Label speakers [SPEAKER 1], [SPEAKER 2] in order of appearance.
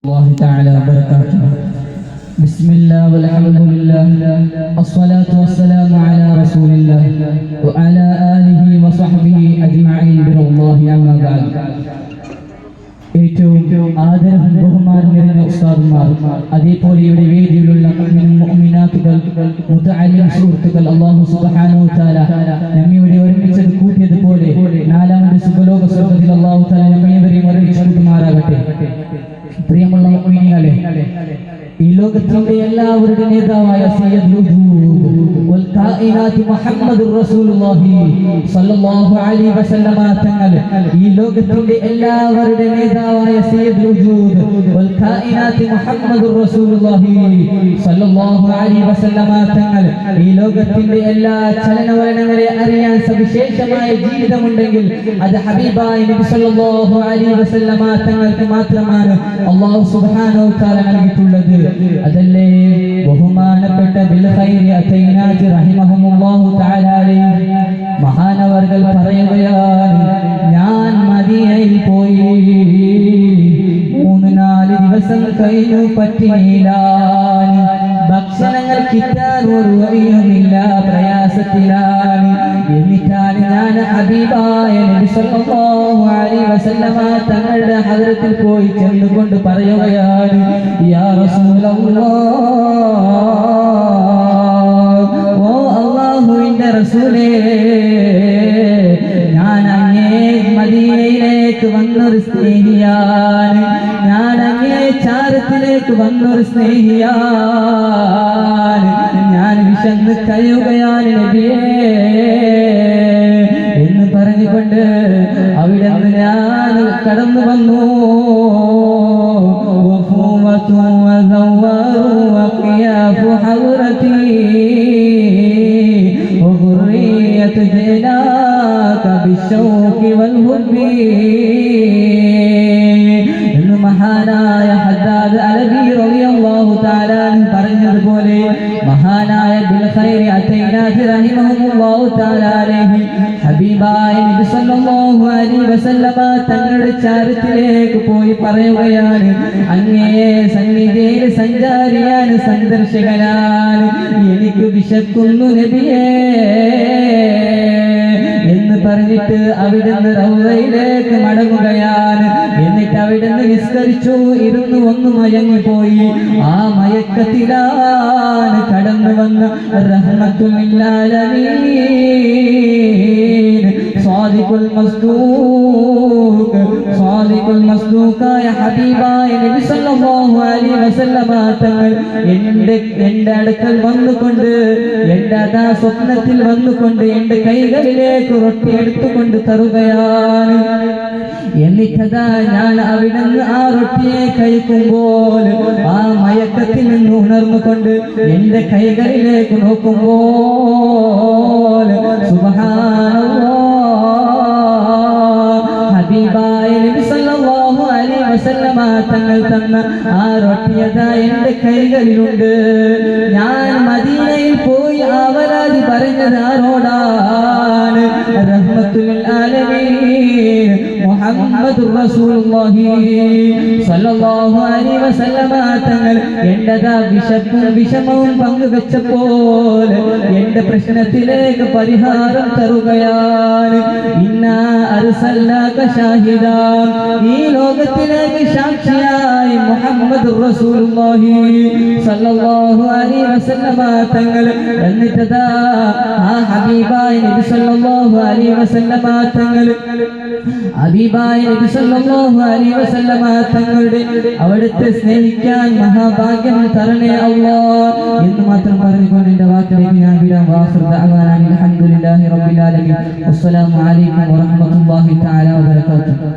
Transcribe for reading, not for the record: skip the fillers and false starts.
[SPEAKER 1] الله تعالى وبركاته. بسم الله والحمد لله الصلاة والسلام على رسول الله وعلى آله وصحبه أجمعين بالله أما بعد. ഏറ്റവും ആദരവും ബഹുമാനം നിറഞ്ഞ ഉസ്താദുമാർ, അതേപോലെ ഇവിടെ വേദിയിലുള്ള മുഅ്മിനാത്തുകൾ, മുതഅല്ലിം സുഹൃത്തുക്കൾ, അല്ലാഹു സുബ്ഹാനഹു വ തആല നമ്മെ ഇവിടെ ഒരുമിച്ച് കൂട്ടിയതുപോലെ നാലാമത് സുബലോക സ്വർഗ്ഗത്തിൽ അല്ലാഹു തആല നമ്മെവരെയും ഒരുമിച്ച് കൂട്ടുമാറാകട്ടെ. പ്രിയമുള്ള മുഅ്മിനീങ്ങളെ, ഈ ലോകത്തിന്റെ എല്ലാവരുടെ നേതാവായ സയ്യിദുൽ വജൂദ് വൽ കായിനാത്ത് മുഹമ്മദുർ റസൂലുള്ളാഹി സ്വല്ലല്ലാഹു അലൈഹി വസല്ലമ തങ്ങൾ, ഈ ലോകത്തിന്റെ എല്ലാവരുടെ നേതാവായ സയ്യിദുൽ വജൂദ് വൽ കായിനാത്ത് മുഹമ്മദുർ റസൂലുള്ളാഹി സ്വല്ലല്ലാഹു അലൈഹി വസല്ലമ തങ്ങൾ, ഈ ലോകത്തിന്റെ എല്ലാ ചലനവലനങ്ങളെ അറിയാൻ സവിശേഷമായ ജീവിതമുണ്ടെങ്കിൽ അത് ഹബീബായ നബി സ്വല്ലല്ലാഹു അലൈഹി വസല്ലമ തങ്ങൾക്ക് മാത്രമാണ് അല്ലാഹു സുബ്ഹാനഹു വ തആല നൽകിയിട്ടുള്ളത്. അതല്ലേ ബഹുമാനപ്പെട്ട ബിൽ ഖൈരി അതൈനാജ് റഹിമഹുല്ലാഹു തആല അലൈഹി മഹാനവർകൾ പറയുകയാണ്, ഞാൻ മദീനയിൽ പോയി 3-4 ദിവസം കഴിഞ്ഞു, പട്ടിണിയിലാണ്, ഭക്ഷണങ്ങൾ കിട്ടാൻ ഒരു വഴിയുമില്ല, പ്രയാസത്തിലാണ്. എന്നിട്ടാണ് ഞാൻ ഹബീബായ നബി സല്ലല്ലാഹു അലൈഹി വസല്ലമ തങ്ങളുടെ ഹദ്റത്തിൽ പോയി ചെന്നുകൊണ്ട് പറയുകയാണ്, യാ റസൂലല്ലാഹ്, ഓ അല്ലാഹുവിന്റെ റസൂലേ, ഞാൻ അങ്ങേ മദീനയിലേക്ക് വന്നൊരു സ്നേഹിയാണ്, ഞാൻ അങ്ങേ ചാരത്തിലേക്ക് വന്നൊരു സ്നേഹിയാണ്, ഞാൻ വിശന്ന് കഴിയുകയാണ് നബിയേ എന്ന് പറഞ്ഞുകൊണ്ട് അവിടെ നിന്ന് ഞാൻ കടന്നു വന്നു. മഹാനായ ഹദ്ദാദ് അലവി റളിയല്ലാഹു തആല പറഞ്ഞതുപോലെ, മഹാനായ ബിൽ ഖൈരി അതൈനാജ് റഹിമഹുല്ലാഹു തആല അലൈഹി ഹബീബായ നബി സല്ലല്ലാഹു അലൈഹി വസല്ലമ തങ്ങളുടെ ചാരത്തിലേക്ക് പോയി പറയുകയാണ്, അങ്ങേ സന്നിധിയിൽ സഞ്ചാരിയാണ്, സന്ദർശകനാണ്, എനിക്ക് വിശക്കുന്നു നബിയേ എന്ന് പറഞ്ഞിട്ട് അവിടുന്ന് റൗളയിലേക്ക് മടങ്ങുകയാണ്. എന്നിട്ട് അവിടുന്ന് നിസ്കരിച്ചു, ഇരുന്ന് ഒന്ന് മയങ്ങിപ്പോയി. ആ മയക്കത്തിലാണ് കടന്നു വന്ന റഹ്മത്തുൽ ആലമീൻ സാദിഖുൽ മസ്ദൂഖായ ഹബീബായ നബി സല്ലല്ലാഹു അലൈഹി വസല്ലമ തങ്ങൾ എന്റെ അടുക്കൽ വന്നുകൊണ്ട്, എന്റെ അതാ സ്വപ്നത്തിൽ വന്നുകൊണ്ട് എന്റെ കൈകളിലേക്ക് റൊട്ടി എടുത്തുകൊണ്ട് തരുകയാണ്. എന്നിട്ടതാ ഞാൻ അവിടുന്ന് ആ റൊട്ടിയെ കഴിക്കുമ്പോൾ ആ മയക്കത്തിൽ നിന്ന് ഉണർന്നുകൊണ്ട് എന്റെ കൈകളിലേക്ക് നോക്കുമ്പോൾ സുബ്ഹാനല്ലാഹ്, ഹബീബായ നബി സല്ലല്ലാഹു അലൈഹി വസല്ലമ തങ്ങൾ തന്ന ആ റൊട്ടിയതാ എന്റെ കൈകളിലുണ്ട്. ഞാൻ മദീനയിൽ പോയി അവരാതി പറഞ്ഞത് ആരോടാണ്? റഹ്മത്തുൽ ആലമീൻ മുഹമ്മദുർ റസൂലുള്ളാഹി സ്വല്ലല്ലാഹു അലൈഹി വസല്ലമ തങ്ങൾ എന്റെതാ വിശപ്പും വിഷമവും പങ്കുവെച്ചപ്പോൾ എന്റെ പ്രശ്നത്തിലേക്ക് പരിഹാരം തരുകയാണ്. ഇന്നാ അർസൽനാക ഷാഹിദാ, ഈ ലോകത്തിലേക്ക് സാക്ഷിയായി മുഹമ്മദുർ റസൂലുള്ളാഹി സ്വല്ലല്ലാഹു അലൈഹി വസല്ലമ തങ്ങൾ. എന്നിട്ടതാ ആ ഹബീബായ നബി സല്ലല്ലാഹു അലൈഹി വസല്ലമ തങ്ങൾ, ഹബീബായ നബി സല്ലല്ലാഹു അലൈഹി വസല്ലമ തങ്ങളുടെ അവിടുത്തെ സ്നേഹിക്കാൻ മഹാഭാഗ്യം തരണേ അല്ലാഹ് എന്ന് മാത്രം പറഞ്ഞുകൊണ്ട് എന്റെ വാക്കിലേക്ക് ഞാൻ വിടാം. വാഖിറു ദഅവാനാ അൽഹംദുലില്ലാഹി റബ്ബിൽ ആലമീൻ. അസ്സലാമു അലൈക്കും വറഹ്മത്തുള്ളാഹി തആല വബറകാതുഹു.